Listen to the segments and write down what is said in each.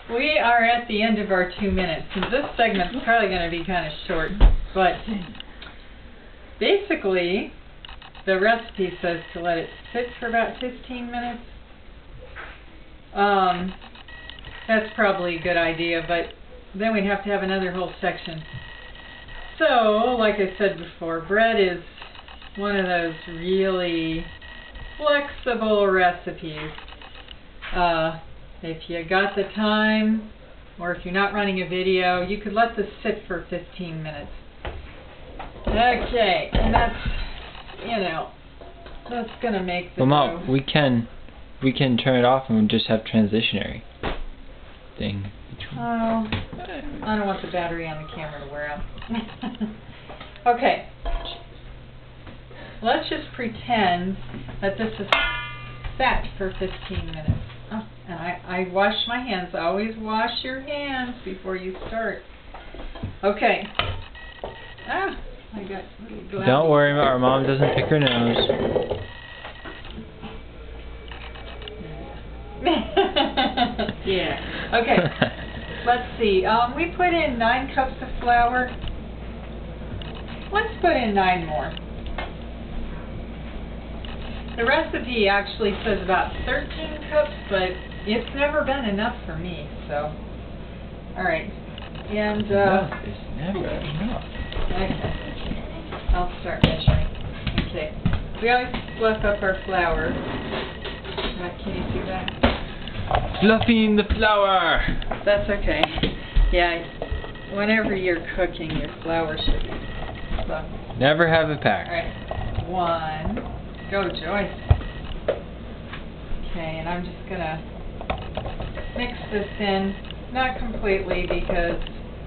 We are at the end of our 2 minutes, and this segment's probably going to be kind of short, but basically the recipe says to let it sit for about 15 minutes. That's probably a good idea, but then we'd have to have another whole section. So, like I said before, bread is one of those really flexible recipes. If you got the time, or if you're not running a video, you could let this sit for 15 minutes. Okay, and that's, you know, that's gonna make the well, Mom, we can turn it off and just have transitionary thing. Oh, I don't want the battery on the camera to wear out. Okay, let's just pretend that this is set for 15 minutes. Oh, and I wash my hands. Always wash your hands before you start. Okay. Ah, I got little glasses. Don't worry, our Mom doesn't pick her nose. Yeah. Okay. Let's see. We put in 9 cups of flour. Let's put in 9 more. The recipe actually says about 13 cups, but it's never been enough for me, so. Alright. And, it's never enough. Okay. I'll start measuring. Okay. We always fluff up our flour. Can you see that? Fluffing the flour! That's okay. Yeah, whenever you're cooking, your flour should be fluffy. Never have it packed. Alright. 1. Go, Joyce. Okay, and I'm just gonna mix this in, not completely, because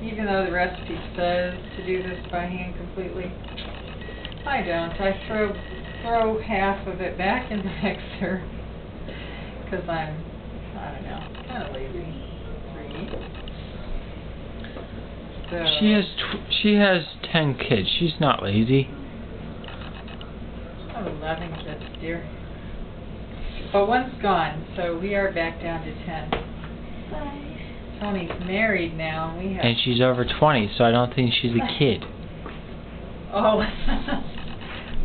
even though the recipe says to do this by hand completely, I don't. I throw half of it back in the mixer, because I don't know, kind of lazy. 3. So She has 10 kids. She's not lazy. 11 kids, dear. But one's gone, so we are back down to 10. 5. Tony's married now. We have. And she's over 20, so I don't think she's a kid. Oh.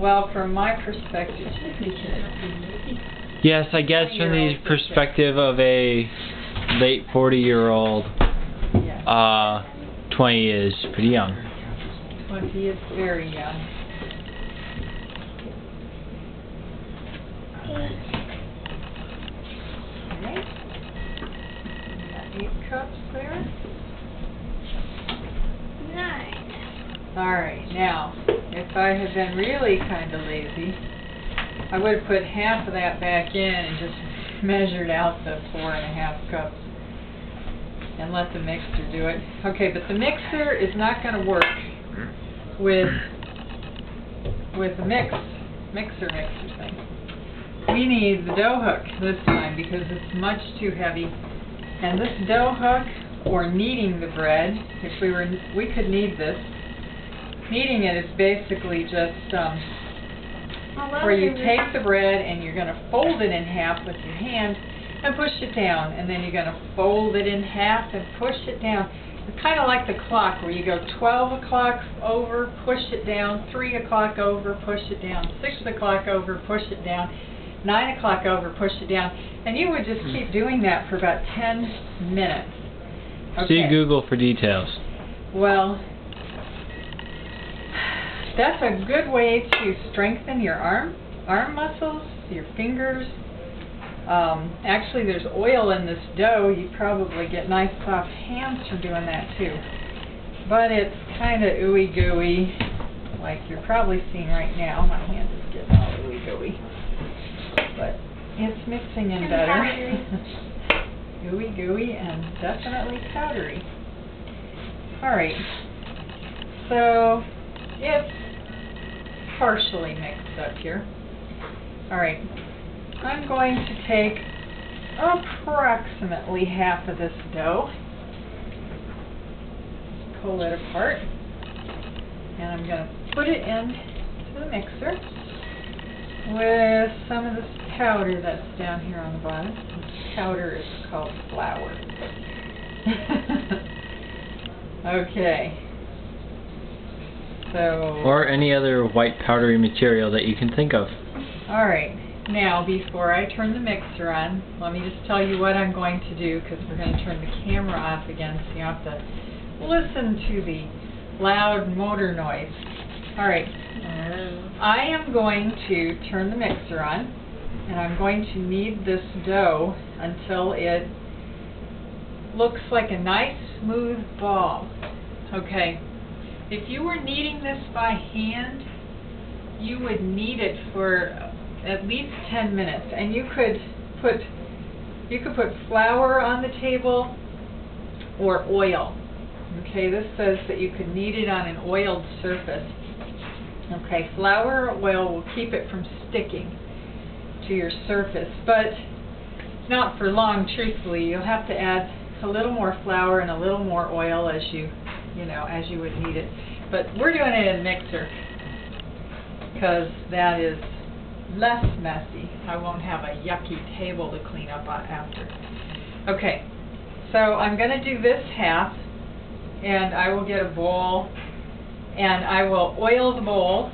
Well, from my perspective, she's a kid. Yes, I guess from the perspective of a late 40-year-old, Yeah. 20 is pretty young. 20 is very young. Alright. Got 8 cups there. 9. Alright, now, if I had been really kind of lazy, I would have put half of that back in and just measured out the 4.5 cups and let the mixer do it. Okay, but the mixer is not going to work with the mixer thing. We need the dough hook this time because it's much too heavy. And this dough hook, or kneading the bread, if we could knead this. Kneading it is basically just where you take the bread and you're going to fold it in half with your hand and push it down, and then you're going to fold it in half and push it down. It's kind of like the clock where you go 12 o'clock over, push it down, 3 o'clock over, push it down, 6 o'clock over, push it down, 9 o'clock over, push it down, and you would just keep doing that for about 10 minutes. Okay. See Google for details. Well, that's a good way to strengthen your arm muscles, your fingers. Actually, there's oil in this dough. You probably get nice soft hands from doing that too. But it's kind of ooey gooey, like you're probably seeing right now. My hand is getting all ooey gooey. But it's mixing in better. Ooey gooey and definitely powdery. Alright, so it's partially mixed up here. Alright, I'm going to take approximately half of this dough, pull it apart, and I'm going to put it into the mixer with some of this powder that's down here on the bottom. This powder is called flour. Okay. So. Or any other white powdery material that you can think of. Alright, now before I turn the mixer on, let me just tell you what I'm going to do, because we're going to turn the camera off again, so you have to listen to the loud motor noise. Alright, I am going to turn the mixer on, and I'm going to knead this dough until it looks like a nice smooth ball. Okay, if you were kneading this by hand, you would knead it for at least 10 minutes, and you could put flour on the table or oil. Okay, this says that you could knead it on an oiled surface. Okay, flour or oil will keep it from sticking to your surface, but not for long, truthfully. You'll have to add a little more flour and a little more oil as you would knead it. But we're doing it in a mixer, because that is less messy. I won't have a yucky table to clean up after. Okay, so I'm going to do this half, and I will get a bowl, and I will oil the bowl,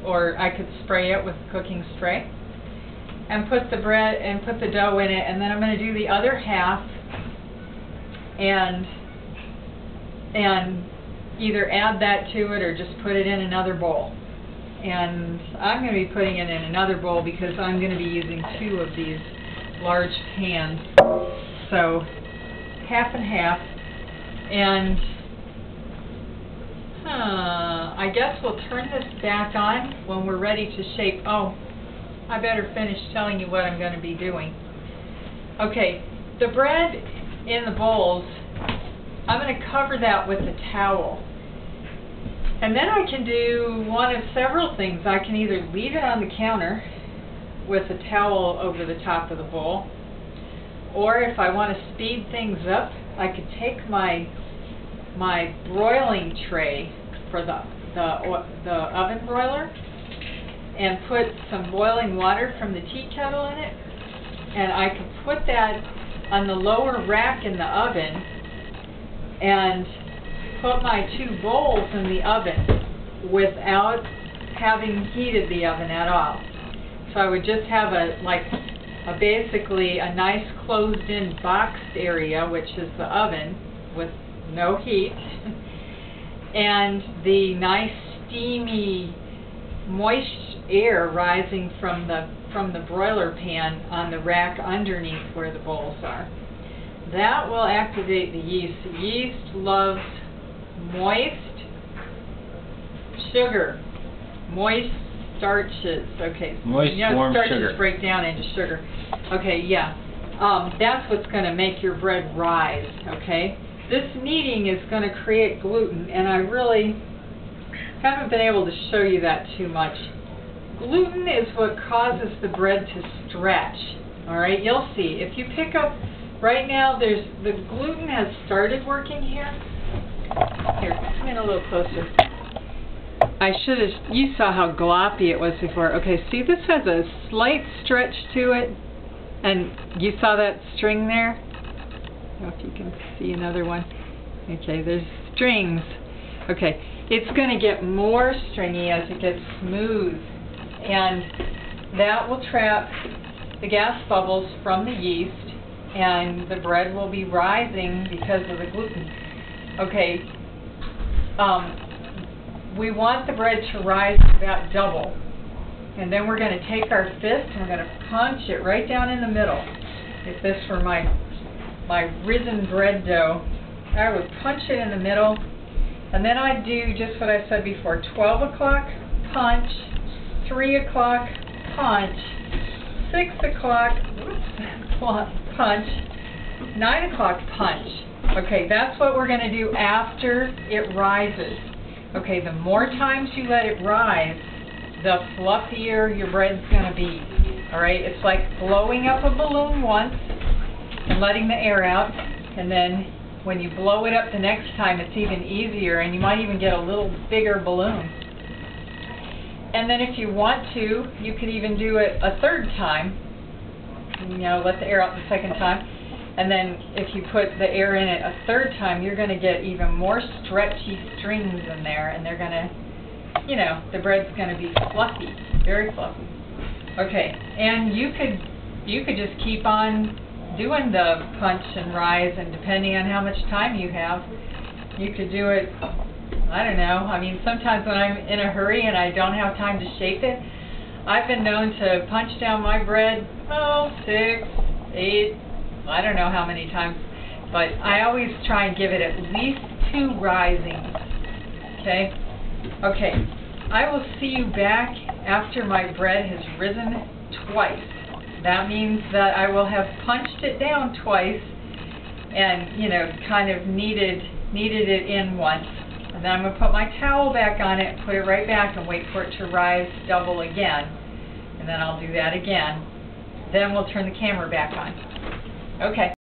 or I could spray it with cooking spray, and put the bread and put the dough in it, and then I'm going to do the other half, and either add that to it or just put it in another bowl. And I'm going to be putting it in another bowl because I'm going to be using 2 of these large pans. So half and half. And I guess we'll turn this back on when we're ready to shape. Oh, I better finish telling you what I'm going to be doing. Okay, the bread in the bowls, I'm going to cover that with a towel. And then I can do one of several things. I can either leave it on the counter with a towel over the top of the bowl, or if I want to speed things up, I could take my broiling tray for the oven broiler and put some boiling water from the tea kettle in it, and I could put that on the lower rack in the oven and put my 2 bowls in the oven without having heated the oven at all. So I would just have basically a nice closed-in boxed area, which is the oven with no heat, and the nice steamy moist air rising from the broiler pan on the rack underneath where the bowls are. That will activate the yeast. The yeast loves moist sugar, moist starches. Okay, moist, warm starches sugar. Break down into sugar. Okay, yeah. That's what's going to make your bread rise. Okay, this kneading is going to create gluten, and I really haven't been able to show you that too much. Gluten is what causes the bread to stretch. All right, you'll see. If you pick up right now, the gluten has started working here. Here, come in a little closer. You saw how gloppy it was before. Okay, see, this has a slight stretch to it, and you saw that string there? I don't know if you can see another one. Okay, there's strings. Okay, it's going to get more stringy as it gets smooth, and that will trap the gas bubbles from the yeast, and the bread will be rising because of the gluten. Okay, we want the bread to rise about double, and then we're going to take our fist and we're going to punch it right down in the middle. If this were my risen bread dough, I would punch it in the middle, and then I'd do just what I said before: 12 o'clock punch, 3 o'clock punch, 6 o'clock punch, 9 o'clock punch. Okay, that's what we're going to do after it rises. Okay, the more times you let it rise, the fluffier your bread's going to be. All right, it's like blowing up a balloon once and letting the air out, and then when you blow it up the next time, it's even easier, and you might even get a little bigger balloon. And then if you want to, you could even do it a third time. Let the air out the second time. And then if you put the air in it a third time, you're going to get even more stretchy strings in there, and they're going to, you know, the bread's going to be fluffy, very fluffy. Okay, and you could just keep on doing the punch and rise, and depending on how much time you have, you could do it, I don't know, I mean, sometimes when I'm in a hurry and I don't have time to shape it, I've been known to punch down my bread, 6, 8, I don't know how many times, but I always try and give it at least 2 risings, okay? Okay, I will see you back after my bread has risen twice. That means that I will have punched it down twice and, you know, kind of kneaded it in once. And then I'm going to put my towel back on it, put it right back, and wait for it to rise double again. And then I'll do that again. Then we'll turn the camera back on. Okay.